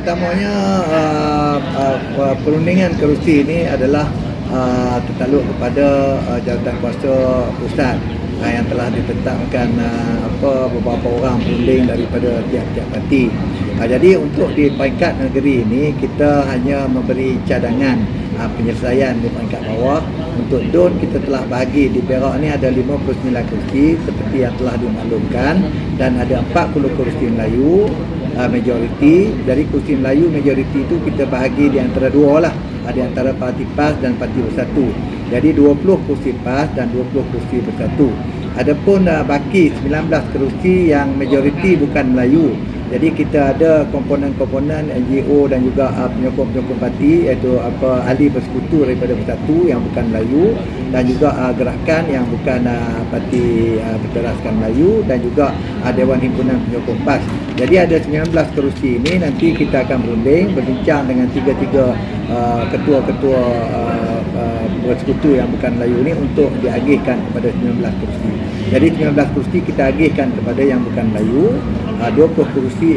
pertamanya perundingan kerusi ini adalah tertakluk kepada jawatan kuasa pusat yang telah ditetapkan beberapa orang perunding daripada tiap-tiap parti. Jadi untuk di peringkat negeri ini kita hanya memberi cadangan penyelesaian di peringkat bawah. Untuk DUN kita telah bahagi di Perak ni ada 59 kursi seperti yang telah dimaklumkan, dan ada 40 kursi Melayu majoriti. Dari kursi Melayu majoriti itu kita bahagi di antara dua lah, di antara Parti PAS dan Parti Bersatu. Jadi 20 kursi PAS dan 20 kursi Bersatu. Adapun baki 19 kursi yang majoriti bukan Melayu. Jadi kita ada komponen-komponen NGO dan juga penyokong-penyokong parti, iaitu ahli bersekutu daripada Bersatu yang bukan Melayu, dan juga gerakan yang bukan parti berteraskan Melayu, dan juga Dewan Himpunan Penyokong PAS. Jadi ada 19 kerusi ini. Nanti kita akan berunding, berbincang dengan tiga-tiga ketua-ketua bersekutu yang bukan Melayu ini untuk diagihkan kepada 19 kerusi. Jadi 19 kursi kita agihkan kepada yang bukan Melayu. 40 kursi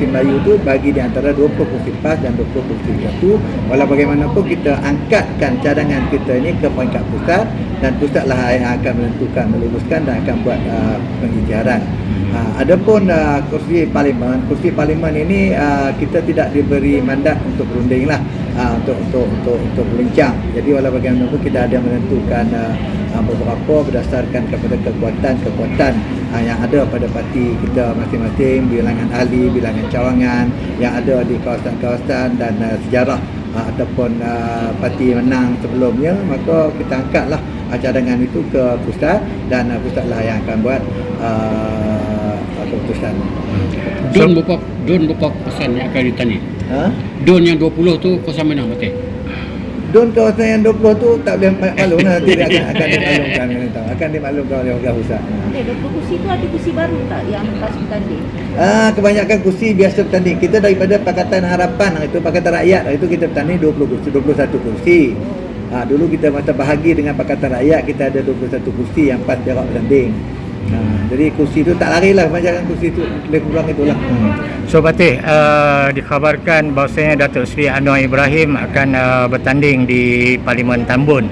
Melayu tu bagi di antara 20 kursi PAS dan 20 kursi Bersatu. Walau bagaimanapun kita angkatkan cadangan kita ini ke peringkat pusat, dan pusatlah yang akan menentukan, meluluskan dan akan buat pengisytiharan. Adapun kursi parlimen ini kita tidak diberi mandat untuk berunding lah, untuk berbincang. Jadi walau bagaimanapun kita ada menentukan beberapa berdasarkan kepada kekuatan yang ada pada parti kita masing-masing, bilangan ahli, bilangan cawangan yang ada di kawasan-kawasan dan sejarah ataupun parti menang sebelumnya, maka kita angkatlah cadangan itu ke pusat, dan pusatlah yang akan buat keputusan. DUN berapa persen yang akan ditani? DUN yang 20 tu kawasan mana betul? DUN kawasan yang 20 tu tak boleh maklum lah, nanti akan dimaklumkan, akan dimaklumkan oleh warga pusat. 20 kursi tu ada kursi baru tak yang PAS bertanding? Kebanyakan kursi biasa bertanding. Kita daripada Pakatan Harapan itu, Pakatan Rakyat itu kita bertanding 20 kursi, 21 kursi. Dulu kita masa bahagi dengan Pakatan Rakyat, kita ada 21 kursi yang PAS Perak bertanding. Jadi kursi tu tak larilah, kebanyakan kursi tu lebih kurang itulah. So Patih, dikhabarkan bahawasanya Datuk Seri Anwar Ibrahim akan bertanding di Parlimen Tambun.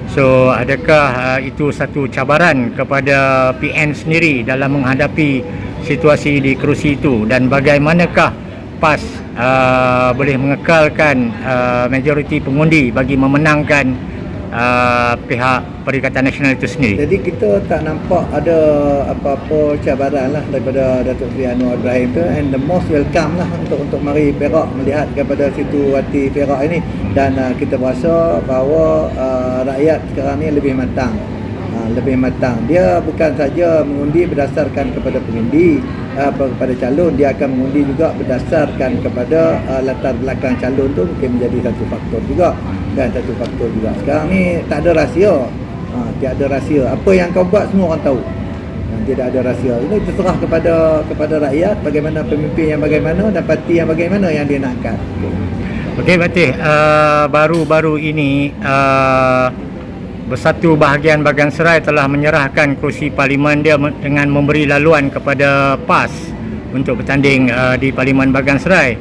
So adakah itu satu cabaran kepada PN sendiri dalam menghadapi situasi di kerusi itu, dan bagaimanakah PAS boleh mengekalkan majoriti pengundi bagi memenangkan pihak Perikatan Nasional itu sendiri? Jadi kita tak nampak ada apa-apa cabaran lah daripada Datuk Seri Anwar Ibrahim tu, and the most welcome lah untuk mari Perak melihat kepada situasi Perak ini, dan kita berasa bahawa rakyat sekarang ni lebih matang. Dia bukan saja mengundi berdasarkan kepada pengundi kepada calon, dia akan mengundi juga berdasarkan kepada latar belakang calon tu, mungkin menjadi satu faktor juga. Sekarang ni tak ada rahsia. Tiada rahsia. Apa yang kau buat semua orang tahu. Tidak ada rahsia. Ini terserah kepada rakyat bagaimana pemimpin yang bagaimana dan parti yang bagaimana yang dia nak angkat. Okey Patih, baru-baru ini Bersatu Bahagian Bagan Serai telah menyerahkan kerusi parlimen dia dengan memberi laluan kepada PAS untuk bertanding di Parlimen Bagan Serai.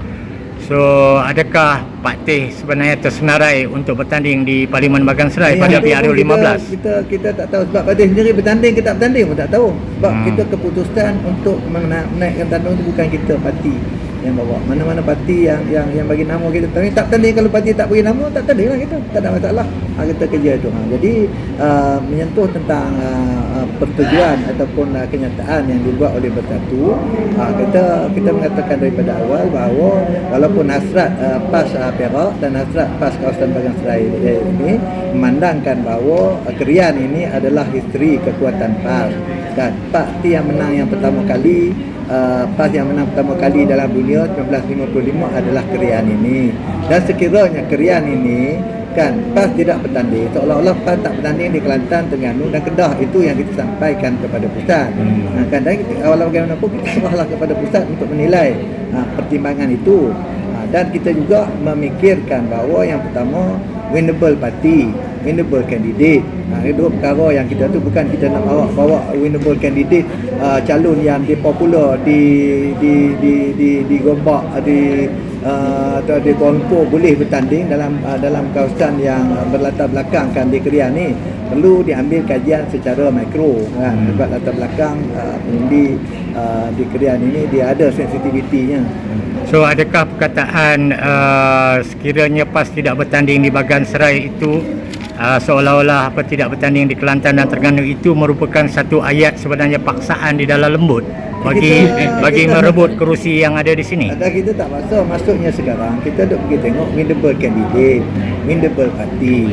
So adakah Pak Teh sebenarnya tersenarai untuk bertanding di Parlimen Bagan Serai pada PRU 15? Kita tak tahu sebab Pak Teh sendiri bertanding ke tak bertanding pun tak tahu. Sebab kita keputusan untuk menaikkan tandung itu bukan kita, parti yang bawa. Mana-mana parti yang bagi nama kita tak bertanding. Kalau parti tak bagi nama, tak bertanding lah kita. Tak ada masalah. Kita kerja itu. Jadi menyentuh tentang persetujuan ataupun kenyataan yang dibuat oleh Bersatu, kita mengatakan daripada awal bahawa walaupun hasrat PAS Perak dan hasrat PAS kawasan Bagan Serai ini memandangkan bahawa Kerian ini adalah history kekuatan PAS, dan parti yang menang yang pertama kali, PAS yang menang pertama kali dalam dunia 1955 adalah Kerian ini. Dan sekiranya Kerian ini kan PAS tidak bertanding, seolah-olah PAS tak bertanding di Kelantan, Terengganu dan Kedah, itu yang kita sampaikan kepada pusat. Kan dan walau bagaimanapun kita serahlah kepada pusat untuk menilai pertimbangan itu. Dan kita juga memikirkan bahawa yang pertama winnable party. winnable candidate. Ini dua perkara yang kita tu bukan kita nak bawa winnable candidate calon yang popular di Gombak, atau di Kuala Lumpur boleh bertanding dalam kawasan yang berlatar belakangkan di Keria ni. Perlu diambil kajian secara makro kan, sebab latar belakang pengundi di Keria ini dia ada sensitivitinya. So adakah perkataan sekiranya PAS tidak bertanding di Bagan Serai itu seolah-olah tidak bertanding di Kelantan dan Terengganu itu merupakan satu ayat sebenarnya paksaan di dalam lembut bagi merebut kerusi yang ada di sini? Kita tak maksudnya sekarang kita duk pergi tengok winnable candidate, winnable party.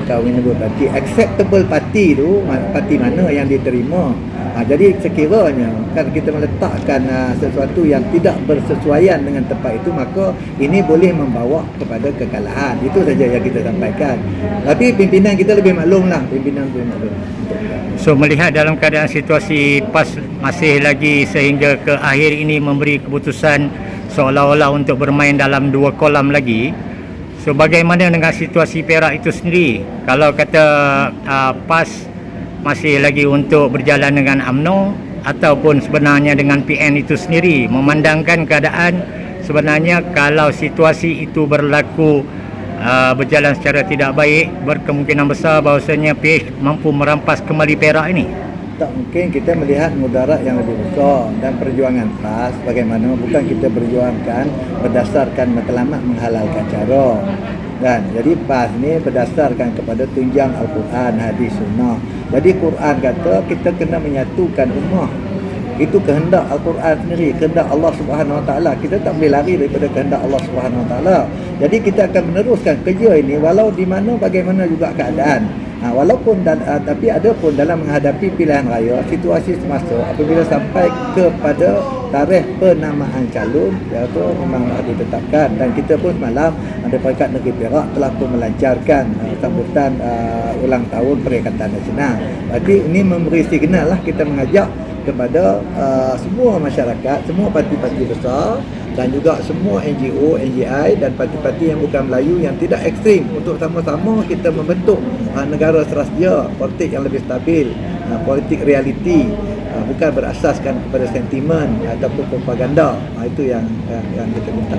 Kalau winnable party, acceptable party tu parti mana yang diterima. Jadi sekiranya kan kita meletakkan sesuatu yang tidak bersesuaian dengan tempat itu, maka ini boleh membawa kepada kekalahan. Itu saja yang kita sampaikan. Tapi pimpinan kita lebih maklum lah, pimpinan lebih maklum. So melihat dalam keadaan situasi PAS masih lagi sehingga ke akhir ini memberi keputusan seolah-olah untuk bermain dalam 2 kolam lagi. So bagaimana dengan situasi Perak itu sendiri? Kalau kata PAS masih lagi untuk berjalan dengan UMNO ataupun sebenarnya dengan PN itu sendiri, memandangkan keadaan sebenarnya kalau situasi itu berlaku berjalan secara tidak baik, berkemungkinan besar bahawasanya PH mampu merampas kembali Perak ini. Tak mungkin kita melihat mudarat yang lebih besar, dan perjuangan PAS bagaimana bukan kita berjuangkan berdasarkan matlamat menghalalkan cara. Dan jadi PAS ni berdasarkan kepada tunjang Al-Quran, hadis, sunnah. Jadi Quran kata kita kena menyatukan ummah. Itu kehendak Al-Quran sendiri, kehendak Allah Subhanahu Wa Taala. Kita tak boleh lari daripada kehendak Allah Subhanahu Wa Taala. Jadi kita akan meneruskan kerja ini walau di mana bagaimana juga keadaan. Tapi ada pun dalam menghadapi pilihan raya, situasi semasa apabila sampai kepada tarikh penamaan calon, itu memang harus ditetapkan. Dan kita pun semalam ada Peringkat Negeri Perak telah pun melancarkan sambutan ulang tahun Perikatan Nasional. Jadi ini memberi signal lah, kita mengajak kepada semua masyarakat, semua parti-parti besar dan juga semua NGO, NGI dan parti-parti yang bukan Melayu yang tidak ekstrim untuk sama-sama kita membentuk negara serasjah, politik yang lebih stabil, politik realiti, bukan berasaskan kepada sentimen ataupun propaganda. Itu yang kita minta.